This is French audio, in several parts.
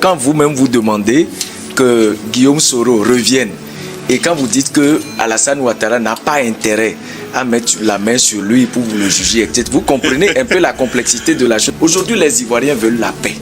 Quand vous-même vous demandez que Guillaume Soro revienne et quand vous dites que Alassane Ouattara n'a pas intérêt à mettre la main sur lui pour vous le juger, etc., vous comprenez un peu la complexité de la chose. Aujourd'hui, les Ivoiriens veulent la paix.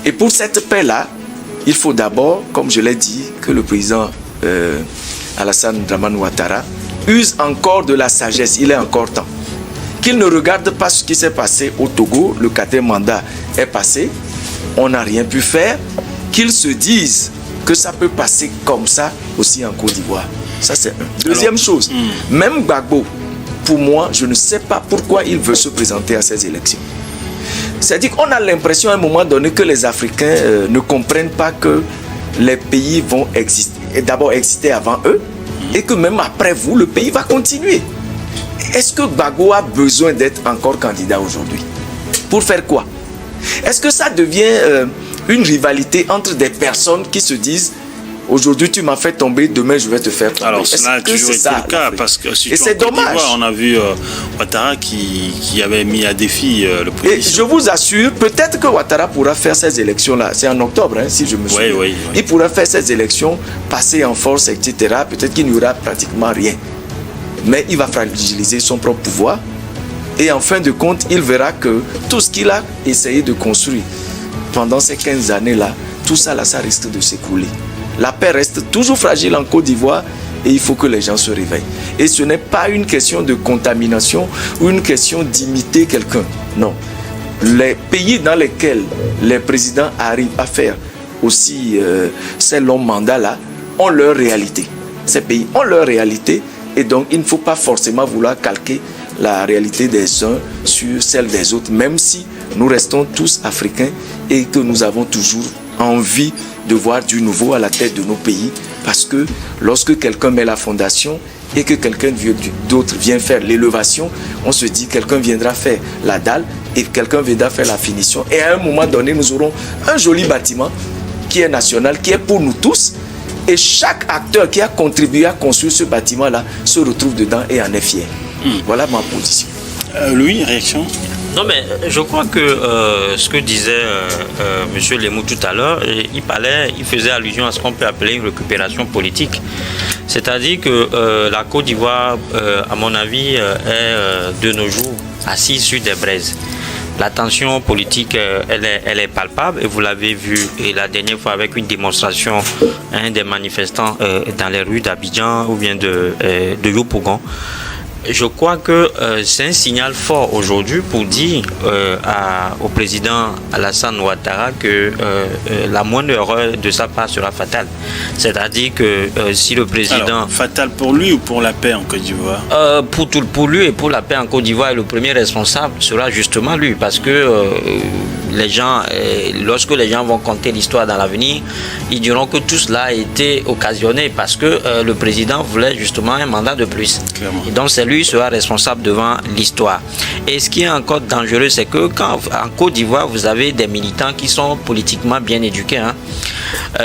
Et pour cette paix-là, il faut d'abord, comme je l'ai dit, que le président Alassane Dramane Ouattara use encore de la sagesse. Il est encore temps. Qu'il ne regarde pas ce qui s'est passé au Togo. Le 4e mandat est passé. On n'a rien pu faire. Qu'il se dise que ça peut passer comme ça aussi en Côte d'Ivoire. Ça, c'est un. Deuxième chose, même Gbagbo, pour moi, je ne sais pas pourquoi il veut se présenter à ces élections. C'est-à-dire qu'on a l'impression à un moment donné que les Africains ne comprennent pas que les pays vont exister, d'abord exister avant eux, et que même après vous, le pays va continuer. Est-ce que Gbagbo a besoin d'être encore candidat aujourd'hui? Pour faire quoi? Est-ce que ça devient une rivalité entre des personnes qui se disent aujourd'hui tu m'as fait tomber, demain je vais te faire tomber? Alors cela a toujours été le cas parce que et c'est dommage. On a vu Ouattara qui avait mis à défi le président. Et je vous assure, peut-être que Ouattara pourra faire ces élections-là. C'est en octobre, hein, si je me souviens. Oui. Il pourra faire ces élections, passer en force, etc. Peut-être qu'il n'y aura pratiquement rien. Mais il va fragiliser son propre pouvoir. Et en fin de compte, il verra que tout ce qu'il a essayé de construire pendant ces 15 années-là, tout ça, là, ça risque de s'écrouler. La paix reste toujours fragile en Côte d'Ivoire et il faut que les gens se réveillent. Et ce n'est pas une question de contamination ou une question d'imiter quelqu'un. Non. Les pays dans lesquels les présidents arrivent à faire aussi ces longs mandats-là ont leur réalité. Ces pays ont leur réalité et donc il ne faut pas forcément vouloir calquer la réalité des uns sur celle des autres, même si nous restons tous africains et que nous avons toujours envie de voir du nouveau à la tête de nos pays, parce que lorsque quelqu'un met la fondation et que quelqu'un d'autre vient faire l'élévation, on se dit quelqu'un viendra faire la dalle et quelqu'un viendra faire la finition. Et à un moment donné, nous aurons un joli bâtiment qui est national, qui est pour nous tous. Et chaque acteur qui a contribué à construire ce bâtiment-là se retrouve dedans et en est fier. Voilà ma position. Louis, réaction? Non, mais je crois que ce que disait M. Lemou tout à l'heure, il faisait allusion à ce qu'on peut appeler une récupération politique. C'est-à-dire que la Côte d'Ivoire, à mon avis, est de nos jours assise sur des braises. La tension politique, elle est palpable et vous l'avez vu et la dernière fois avec une démonstration des manifestants dans les rues d'Abidjan ou bien de Yopougon. Je crois que c'est un signal fort aujourd'hui pour dire au président Alassane Ouattara que la moindre erreur de sa part sera fatale. C'est-à-dire que si le président... Alors, fatale pour lui ou pour la paix en Côte d'Ivoire? Pour lui et pour la paix en Côte d'Ivoire, le premier responsable sera justement lui. Parce que les gens, lorsque les gens vont compter l'histoire dans l'avenir, ils diront que tout cela a été occasionné parce que le président voulait justement un mandat de plus. Clairement. Et donc c'est lui sera responsable devant l'histoire. Et ce qui est encore dangereux, c'est que quand en Côte d'Ivoire, vous avez des militants qui sont politiquement bien éduqués. Hein.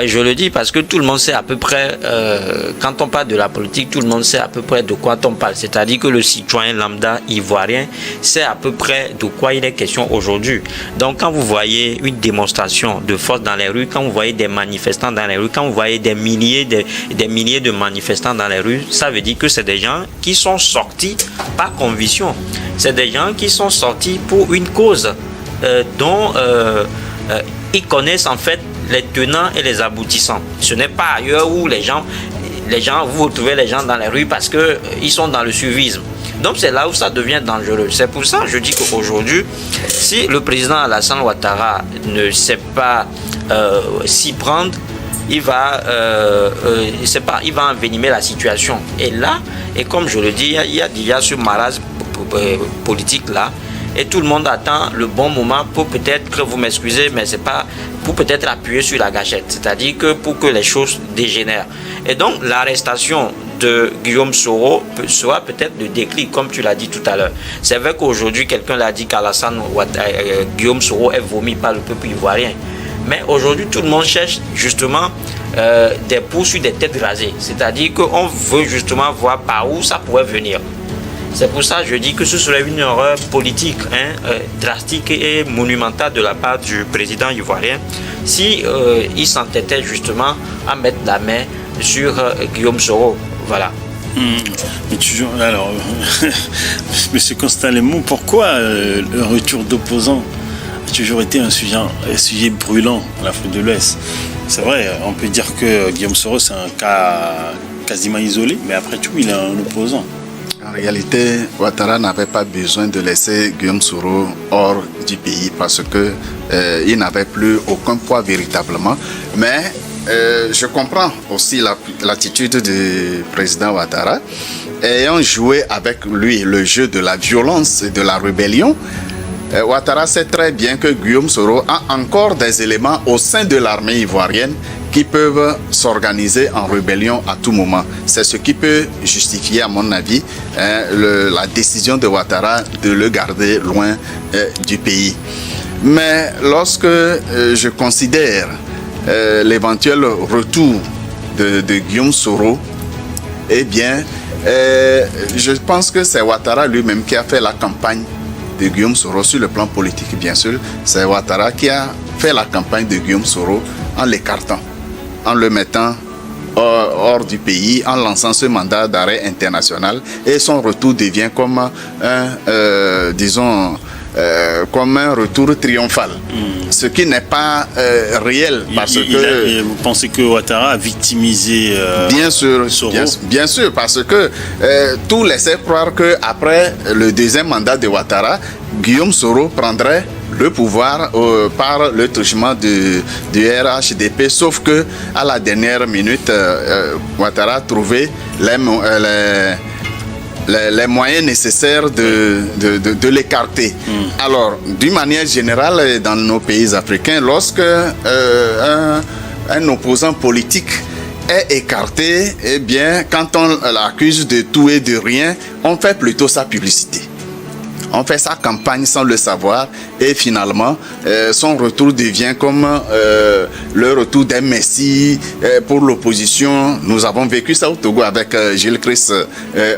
Je le dis parce que tout le monde sait à peu près, quand on parle de la politique, tout le monde sait à peu près de quoi on parle. C'est-à-dire que le citoyen lambda ivoirien sait à peu près de quoi il est question aujourd'hui. Donc quand vous voyez une démonstration de force dans les rues, quand vous voyez des manifestants dans les rues, quand vous voyez des milliers de manifestants dans les rues, ça veut dire que c'est des gens qui sont sortis par conviction. C'est des gens qui sont sortis pour une cause dont ils connaissent en fait les tenants et les aboutissants. Ce n'est pas ailleurs où les gens, vous retrouvez les gens dans les rues parce qu'ils sont dans le suivisme. Donc c'est là où ça devient dangereux. C'est pour ça que je dis qu'aujourd'hui, si le président Alassane Ouattara ne sait pas s'y prendre, il va envenimer la situation. Et là, et comme je le dis, il y a déjà ce marasme politique là. Et tout le monde attend le bon moment pour peut-être, vous m'excusez, mais c'est pas pour peut-être appuyer sur la gâchette. C'est-à-dire que pour que les choses dégénèrent. Et donc l'arrestation de Guillaume Soro sera peut-être le déclic, comme tu l'as dit tout à l'heure. C'est vrai qu'aujourd'hui, quelqu'un l'a dit qu'Alassane Guillaume Soro est vomi par le peuple ivoirien. Mais aujourd'hui, tout le monde cherche justement des poux sur des têtes rasées. C'est-à-dire qu'on veut justement voir par où ça pourrait venir. C'est pour ça que je dis que ce serait une erreur politique drastique et monumentale de la part du président ivoirien si il s'entêtait justement à mettre la main sur Guillaume Soro. Voilà. Mais toujours, alors, Monsieur Constant Lemou, pourquoi le retour d'opposants a toujours été un sujet brûlant en Afrique de l'Ouest? C'est vrai, on peut dire que Guillaume Soro, c'est un cas quasiment isolé, mais après tout, il est un opposant. En réalité, Ouattara n'avait pas besoin de laisser Guillaume Soro hors du pays parce que il n'avait plus aucun poids véritablement. Mais je comprends aussi l'attitude du président Ouattara. Ayant joué avec lui le jeu de la violence et de la rébellion, Ouattara sait très bien que Guillaume Soro a encore des éléments au sein de l'armée ivoirienne qui peuvent s'organiser en rébellion à tout moment. C'est ce qui peut justifier, à mon avis, la décision de Ouattara de le garder loin du pays. Mais lorsque je considère l'éventuel retour de Guillaume Soro, eh bien, je pense que c'est Ouattara lui-même qui a fait la campagne de Guillaume Soro sur le plan politique, bien sûr. C'est Ouattara qui a fait la campagne de Guillaume Soro en l'écartant, en le mettant hors du pays, en lançant ce mandat d'arrêt international. Et son retour devient comme comme un retour triomphal. Ce qui n'est pas réel. Parce que vous pensez que Ouattara a victimisé bien sûr, Soro? Bien sûr, parce que tout laissait croire qu'après le deuxième mandat de Ouattara, Guillaume Soro prendrait le pouvoir par le truchement du RHDP, sauf que à la dernière minute, Ouattara a trouvé les moyens nécessaires de l'écarter. Alors, d'une manière générale, dans nos pays africains, lorsque un opposant politique est écarté, eh bien, quand on l'accuse de tout et de rien, on fait plutôt sa publicité. On fait sa campagne sans le savoir et finalement, son retour devient comme le retour d'un messie pour l'opposition. Nous avons vécu ça au Togo avec Gilles Christ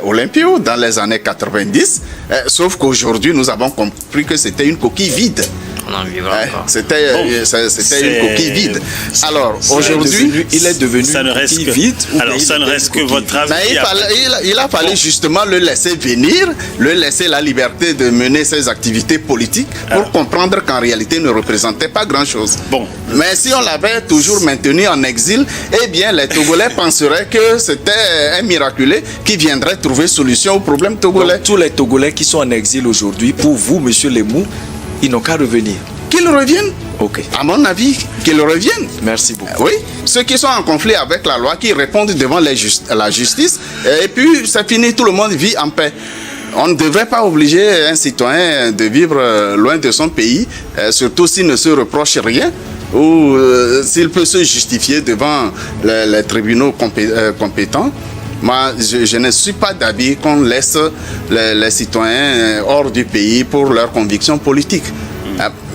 Olympio dans les années 90. Sauf qu'aujourd'hui, nous avons compris que c'était une coquille vide. C'était une coquille vide. Alors aujourd'hui, il est devenu ça ne reste coquille vide. Alors ça ne reste que votre avis. Mais il a fallu justement le laisser venir, le laisser la liberté de mener ses activités politiques pour comprendre qu'en réalité il ne représentait pas grand-chose. Bon. Mais si on l'avait toujours maintenu en exil, eh bien les Togolais penseraient que c'était un miraculé qui viendrait trouver solution au problème togolais. Donc, tous les Togolais qui sont en exil aujourd'hui, pour vous, Monsieur Lemou, ils n'ont qu'à revenir. Qu'ils reviennent. Ok. À mon avis, qu'ils reviennent. Merci beaucoup. Oui, ceux qui sont en conflit avec la loi, qui répondent devant la justice, et puis c'est fini, tout le monde vit en paix. On ne devrait pas obliger un citoyen de vivre loin de son pays, surtout s'il ne se reproche rien, ou s'il peut se justifier devant les tribunaux compétents. Moi, je ne suis pas d'avis qu'on laisse les citoyens hors du pays pour leurs convictions politiques.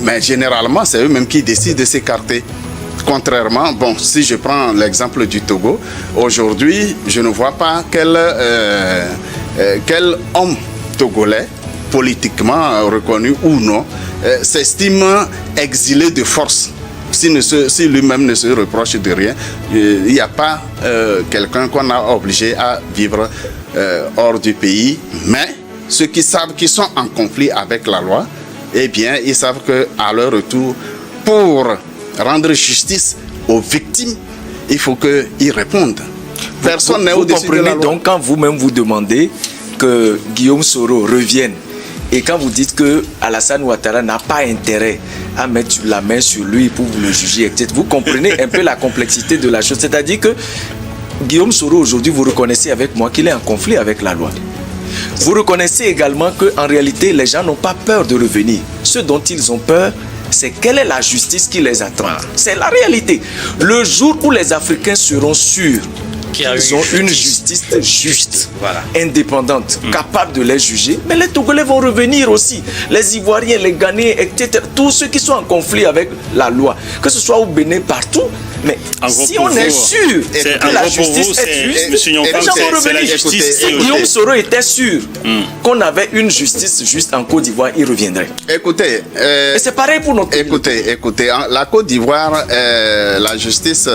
Mais généralement, c'est eux-mêmes qui décident de s'écarter. Contrairement, bon, si je prends l'exemple du Togo, aujourd'hui, je ne vois pas quel homme togolais, politiquement reconnu ou non, s'estime exilé de force. Si lui-même ne se reproche de rien, il n'y a pas quelqu'un qu'on a obligé à vivre hors du pays. Mais ceux qui savent qu'ils sont en conflit avec la loi, eh bien, ils savent qu'à leur retour, pour rendre justice aux victimes, il faut qu'ils répondent. Personne n'est au-dessus de la loi. Donc, quand vous-même vous demandez que Guillaume Soro revienne, et quand vous dites que Alassane Ouattara n'a pas intérêt à mettre la main sur lui pour le juger, etc., vous comprenez un peu la complexité de la chose. C'est-à-dire que Guillaume Soro, aujourd'hui, vous reconnaissez avec moi qu'il est en conflit avec la loi. Vous reconnaissez également qu'en réalité, les gens n'ont pas peur de revenir. Ce dont ils ont peur, c'est quelle est la justice qui les attend. C'est la réalité. Le jour où les Africains seront sûrs qu'ils ont une justice juste, Voilà. indépendante, capable de les juger. Mais les Togolais vont revenir aussi. Les Ivoiriens, les Ghanéens, etc. Tous ceux qui sont en conflit avec la loi, que ce soit au Bénin, partout. Mais si on est sûr que la justice est juste, les gens vont revenir. Si Guillaume Soro était sûr qu'on avait une justice juste en Côte d'Ivoire, il reviendrait. Écoutez, Et c'est pareil pour notre écoutez, la Côte d'Ivoire, la justice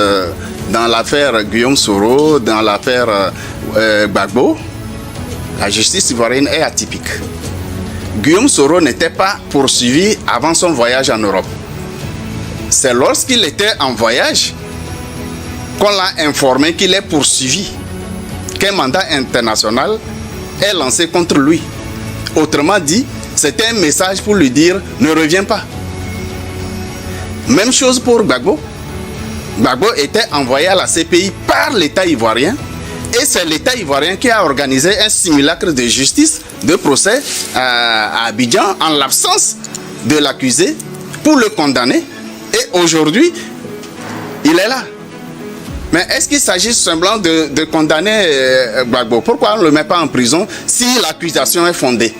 dans l'affaire Guillaume Soro, dans l'affaire Gbagbo, la justice ivoirienne est atypique. Guillaume Soro n'était pas poursuivi avant son voyage en Europe. C'est lorsqu'il était en voyage qu'on l'a informé qu'il est poursuivi, qu'un mandat international est lancé contre lui. Autrement dit, c'était un message pour lui dire ne reviens pas. Même chose pour Gbagbo. Gbagbo était envoyé à la CPI par l'État ivoirien et c'est l'État ivoirien qui a organisé un simulacre de justice, de procès à Abidjan en l'absence de l'accusé pour le condamner. Et aujourd'hui, il est là. Mais est-ce qu'il s'agit simplement de condamner Gbagbo? Pourquoi on ne le met pas en prison si l'accusation est fondée?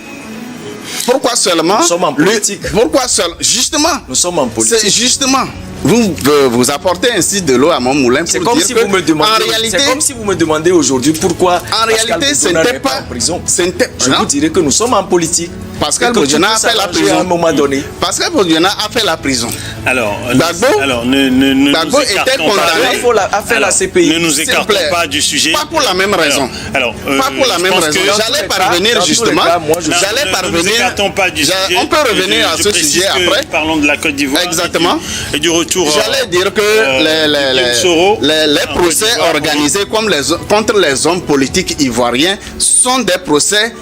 Pourquoi seulement... Nous sommes en politique. Pourquoi seulement... Justement. Nous sommes en politique. C'est justement. Vous apportez ainsi de l'eau à mon moulin pour comme dire si que, vous me demandez, en réalité, c'est comme si vous me demandez aujourd'hui pourquoi en réalité, ce n'était pas en prison. Je vous dirais que nous sommes en politique. Pascal Bodiana a fait la prison. À un moment donné. Pascal Bodiana a fait la prison. Alors, Gbagbo nous était condamné. A fait la CPI. Ne nous écartons pas du sujet. Pas pour la même raison. Pas pour la même raison. J'allais parvenir justement. J'allais parvenir. On peut revenir à ce sujet après. Parlons de la Côte d'Ivoire. Exactement. Et du retour. J'allais dire que les procès organisés contre les hommes politiques ivoiriens sont des procès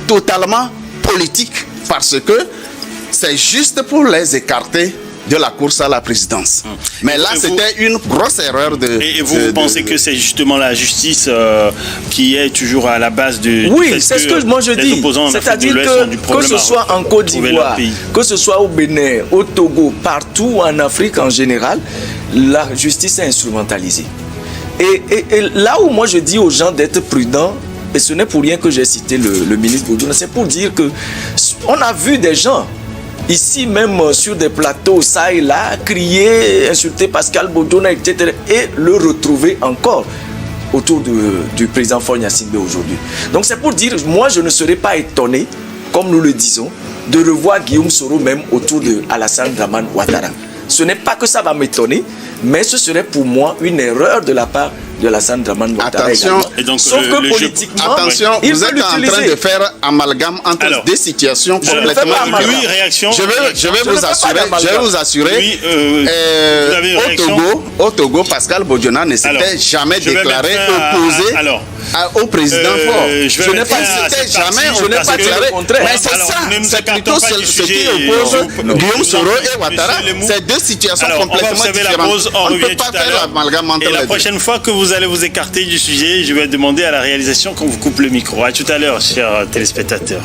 totalement politiques parce que c'est juste pour les écarter de la course à la présidence. Mais là, c'était une grosse erreur de... Et vous pensez que c'est justement la justice qui est toujours à la base de... Oui, c'est ce que moi je dis. C'est-à-dire que ce soit en Côte d'Ivoire, que ce soit au Bénin, au Togo, partout en Afrique en général, la justice est instrumentalisée. Et là où moi je dis aux gens d'être prudents, et ce n'est pour rien que j'ai cité le ministre Boudjouna, c'est pour dire que on a vu des gens ici même sur des plateaux, ça et là, crier, insulter Pascal Bodiana, etc. et le retrouver encore autour du président Faure Gnassingbé aujourd'hui. Donc c'est pour dire, moi je ne serais pas étonné, comme nous le disons, de revoir Guillaume Soro même autour de Alassane Dramane Ouattara. Ce n'est pas que ça va m'étonner, mais ce serait pour moi une erreur de la part de Alassane Dramane Ouattara. Attention, et donc, sauf que politiquement, attention, vous êtes en train de faire amalgame entre deux situations complètement différentes. Je vais vous assurer, au Togo, Pascal Bodiana ne s'était jamais déclaré opposé au président Faure. Je n'ai pas déclaré. Mais c'est ça, c'est plutôt ce qui oppose Guillaume Soro et Ouattara. C'est deux situations complètement différentes. On ne peut pas faire l'amalgame entre les deux. Et la prochaine fois que vous allez vous écarter du sujet, je vais demander à la réalisation qu'on vous coupe le micro. À tout à l'heure, chers téléspectateurs.